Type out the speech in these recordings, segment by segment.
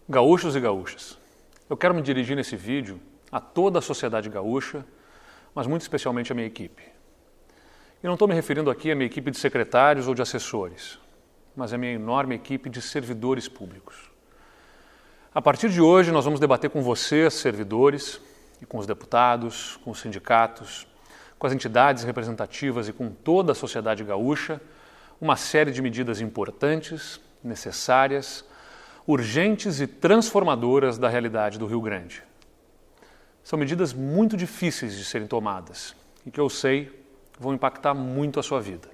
Gaúchos e gaúchas, eu quero me dirigir nesse vídeo a toda a sociedade gaúcha, mas muito especialmente à minha equipe. E não estou me referindo aqui à minha equipe de secretários ou de assessores, mas à minha enorme equipe de servidores públicos. A partir de hoje nós vamos debater com vocês, servidores, e com os deputados, com os sindicatos, com as entidades representativas e com toda a sociedade gaúcha, uma série de medidas importantes, necessárias, urgentes e transformadoras da realidade do Rio Grande. São medidas muito difíceis de serem tomadas e que eu sei vão impactar muito a sua vida.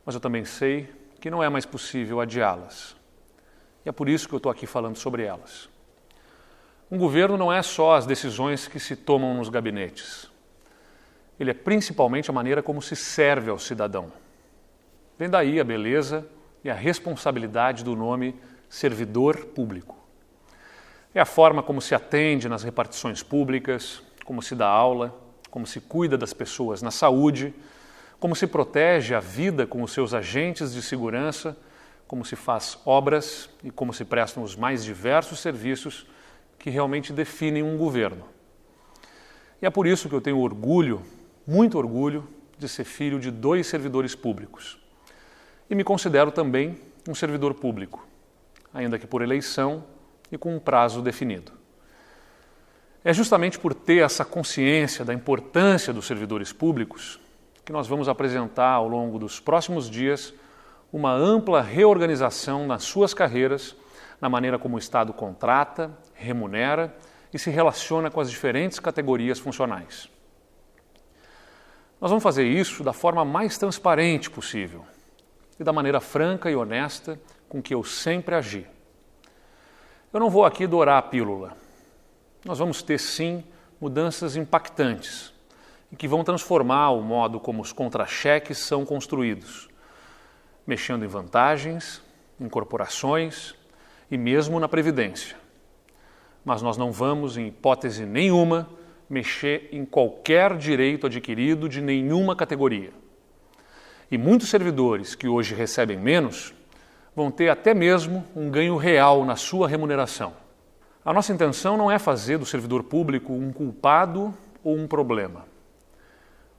Mas eu também sei que não é mais possível adiá-las. E é por isso que eu estou aqui falando sobre elas. Um governo não é só as decisões que se tomam nos gabinetes. Ele é principalmente a maneira como se serve ao cidadão. Vem daí a beleza e a responsabilidade do nome servidor público. É a forma como se atende nas repartições públicas, como se dá aula, como se cuida das pessoas na saúde, como se protege a vida com os seus agentes de segurança, como se faz obras e como se prestam os mais diversos serviços que realmente definem um governo. E é por isso que eu tenho orgulho, muito orgulho, de ser filho de 2 servidores públicos. E me considero também um servidor público, ainda que por eleição e com um prazo definido. É justamente por ter essa consciência da importância dos servidores públicos que nós vamos apresentar ao longo dos próximos dias uma ampla reorganização nas suas carreiras, na maneira como o Estado contrata, remunera e se relaciona com as diferentes categorias funcionais. Nós vamos fazer isso da forma mais transparente possível e da maneira franca e honesta com que eu sempre agi. Eu não vou aqui dourar a pílula. Nós vamos ter, sim, mudanças impactantes e que vão transformar o modo como os contra-cheques são construídos, mexendo em vantagens, em corporações e mesmo na Previdência. Mas nós não vamos, em hipótese nenhuma, mexer em qualquer direito adquirido de nenhuma categoria. E muitos servidores que hoje recebem menos vão ter até mesmo um ganho real na sua remuneração. A nossa intenção não é fazer do servidor público um culpado ou um problema.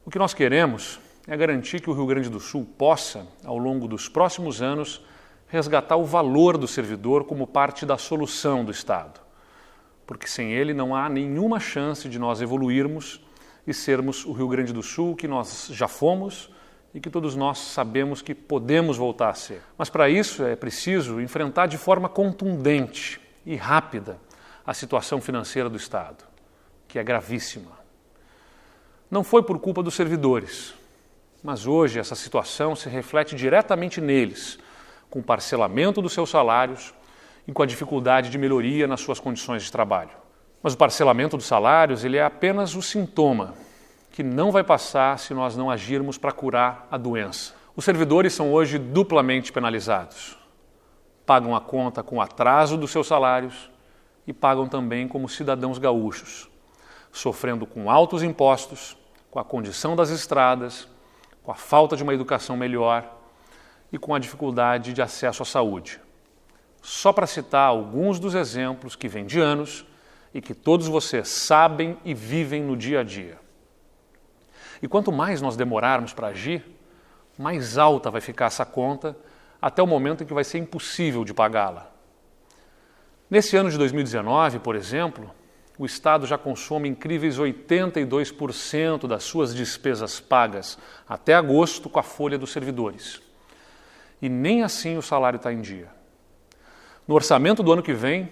O que nós queremos é garantir que o Rio Grande do Sul possa, ao longo dos próximos anos, resgatar o valor do servidor como parte da solução do Estado. Porque sem ele não há nenhuma chance de nós evoluirmos e sermos o Rio Grande do Sul que nós já fomos e que todos nós sabemos que podemos voltar a ser. Mas para isso é preciso enfrentar de forma contundente e rápida a situação financeira do Estado, que é gravíssima. Não foi por culpa dos servidores, mas hoje essa situação se reflete diretamente neles, com o parcelamento dos seus salários e com a dificuldade de melhoria nas suas condições de trabalho. Mas o parcelamento dos salários ele é apenas o sintoma, que não vai passar se nós não agirmos para curar a doença. Os servidores são hoje duplamente penalizados. Pagam a conta com atraso dos seus salários e pagam também como cidadãos gaúchos, sofrendo com altos impostos, com a condição das estradas, com a falta de uma educação melhor e com a dificuldade de acesso à saúde. Só para citar alguns dos exemplos que vêm de anos e que todos vocês sabem e vivem no dia a dia. E quanto mais nós demorarmos para agir, mais alta vai ficar essa conta até o momento em que vai ser impossível de pagá-la. Nesse ano de 2019, por exemplo, o Estado já consome incríveis 82% das suas despesas pagas até agosto com a folha dos servidores. E nem assim o salário está em dia. No orçamento do ano que vem,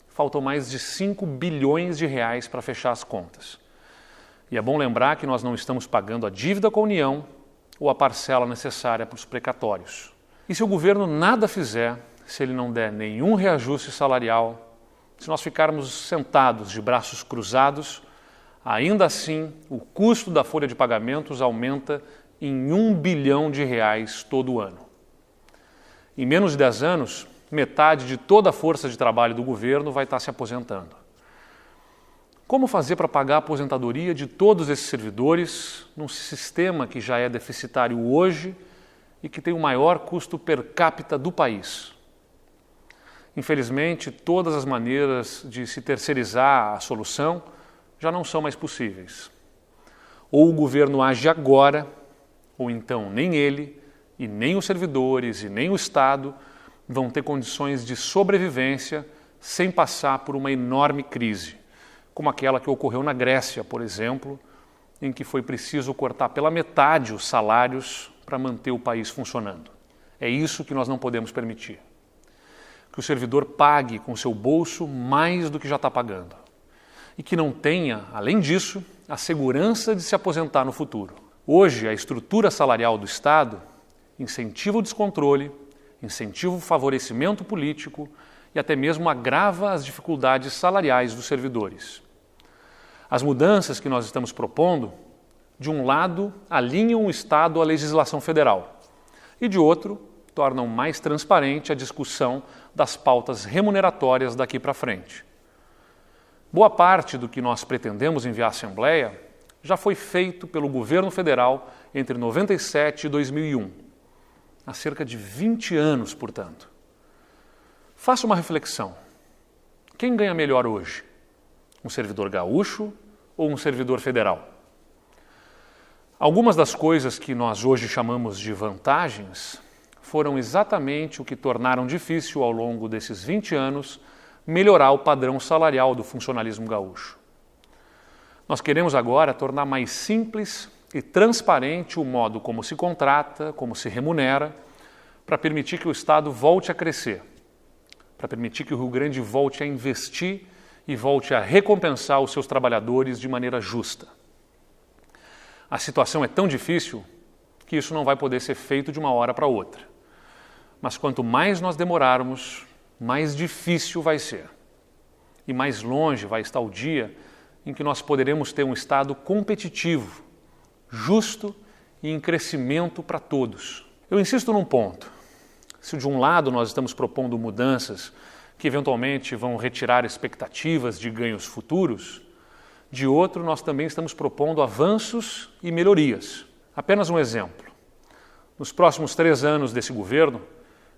faltam mais de 5 bilhões de reais para fechar as contas. E é bom lembrar que nós não estamos pagando a dívida com a União ou a parcela necessária para os precatórios. E se o governo nada fizer, se ele não der nenhum reajuste salarial, se nós ficarmos sentados de braços cruzados, ainda assim o custo da folha de pagamentos aumenta em 1 bilhão de reais todo ano. Em menos de 10 anos, metade de toda a força de trabalho do governo vai estar se aposentando. Como fazer para pagar a aposentadoria de todos esses servidores num sistema que já é deficitário hoje e que tem o maior custo per capita do país? Infelizmente, todas as maneiras de se terceirizar a solução já não são mais possíveis. Ou o governo age agora, ou então nem ele, e nem os servidores, e nem o Estado vão ter condições de sobrevivência sem passar por uma enorme crise, como aquela que ocorreu na Grécia, por exemplo, em que foi preciso cortar pela metade os salários para manter o país funcionando. É isso que nós não podemos permitir. Que o servidor pague com seu bolso mais do que já está pagando. E que não tenha, além disso, a segurança de se aposentar no futuro. Hoje, a estrutura salarial do Estado incentiva o descontrole, incentiva o favorecimento político e até mesmo agrava as dificuldades salariais dos servidores. As mudanças que nós estamos propondo, de um lado, alinham o Estado à legislação federal e, de outro, tornam mais transparente a discussão das pautas remuneratórias daqui para frente. Boa parte do que nós pretendemos enviar à Assembleia já foi feito pelo governo federal entre 97 e 2001, há cerca de 20 anos, portanto. Faça uma reflexão. Quem ganha melhor hoje? Um servidor gaúcho ou um servidor federal? Algumas das coisas que nós hoje chamamos de vantagens foram exatamente o que tornaram difícil, ao longo desses 20 anos, melhorar o padrão salarial do funcionalismo gaúcho. Nós queremos agora tornar mais simples e transparente o modo como se contrata, como se remunera, para permitir que o Estado volte a crescer, para permitir que o Rio Grande volte a investir e volte a recompensar os seus trabalhadores de maneira justa. A situação é tão difícil que isso não vai poder ser feito de uma hora para outra. Mas quanto mais nós demorarmos, mais difícil vai ser. E mais longe vai estar o dia em que nós poderemos ter um Estado competitivo, justo e em crescimento para todos. Eu insisto num ponto. Se de um lado nós estamos propondo mudanças que eventualmente vão retirar expectativas de ganhos futuros, de outro nós também estamos propondo avanços e melhorias. Apenas um exemplo. Nos próximos 3 anos desse governo,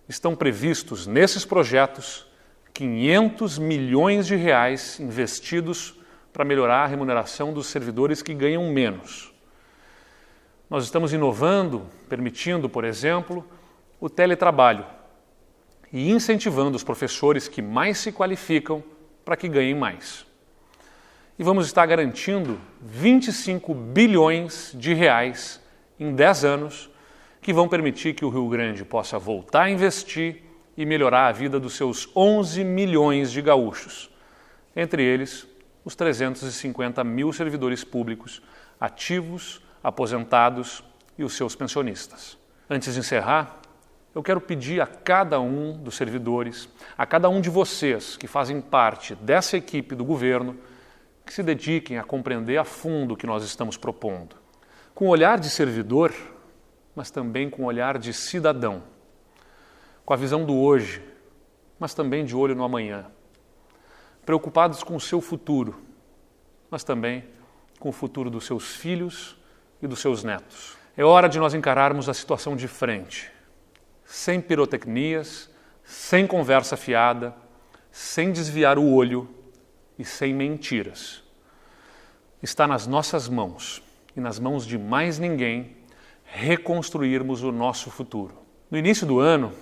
estão previstos nesses projetos 500 milhões de reais investidos para melhorar a remuneração dos servidores que ganham menos. Nós estamos inovando, permitindo, por exemplo, o teletrabalho e incentivando os professores que mais se qualificam para que ganhem mais. E vamos estar garantindo 25 bilhões de reais em 10 anos que vão permitir que o Rio Grande possa voltar a investir e melhorar a vida dos seus 11 milhões de gaúchos, entre eles os 350 mil servidores públicos ativos, aposentados e os seus pensionistas. Antes de encerrar, eu quero pedir a cada um dos servidores, a cada um de vocês que fazem parte dessa equipe do governo, que se dediquem a compreender a fundo o que nós estamos propondo. Com o olhar de servidor, mas também com o olhar de cidadão. Com a visão do hoje, mas também de olho no amanhã. Preocupados com o seu futuro, mas também com o futuro dos seus filhos e dos seus netos. É hora de nós encararmos a situação de frente, sem pirotecnias, sem conversa fiada, sem desviar o olho e sem mentiras. Está nas nossas mãos e nas mãos de mais ninguém reconstruirmos o nosso futuro. No início do ano,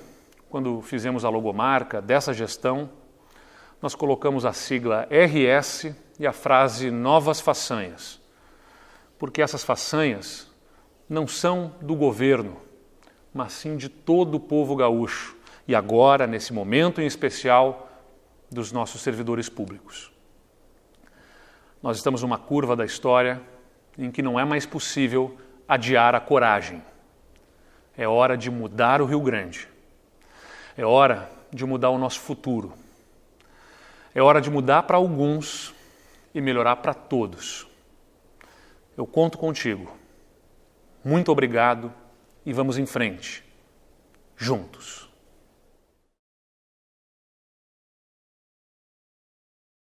quando fizemos a logomarca dessa gestão, nós colocamos a sigla RS e a frase Novas Façanhas, porque essas façanhas não são do governo, mas sim de todo o povo gaúcho e agora, nesse momento em especial, dos nossos servidores públicos. Nós estamos numa curva da história em que não é mais possível adiar a coragem. É hora de mudar o Rio Grande. É hora de mudar o nosso futuro. É hora de mudar para alguns e melhorar para todos. Eu conto contigo. Muito obrigado e vamos em frente. Juntos.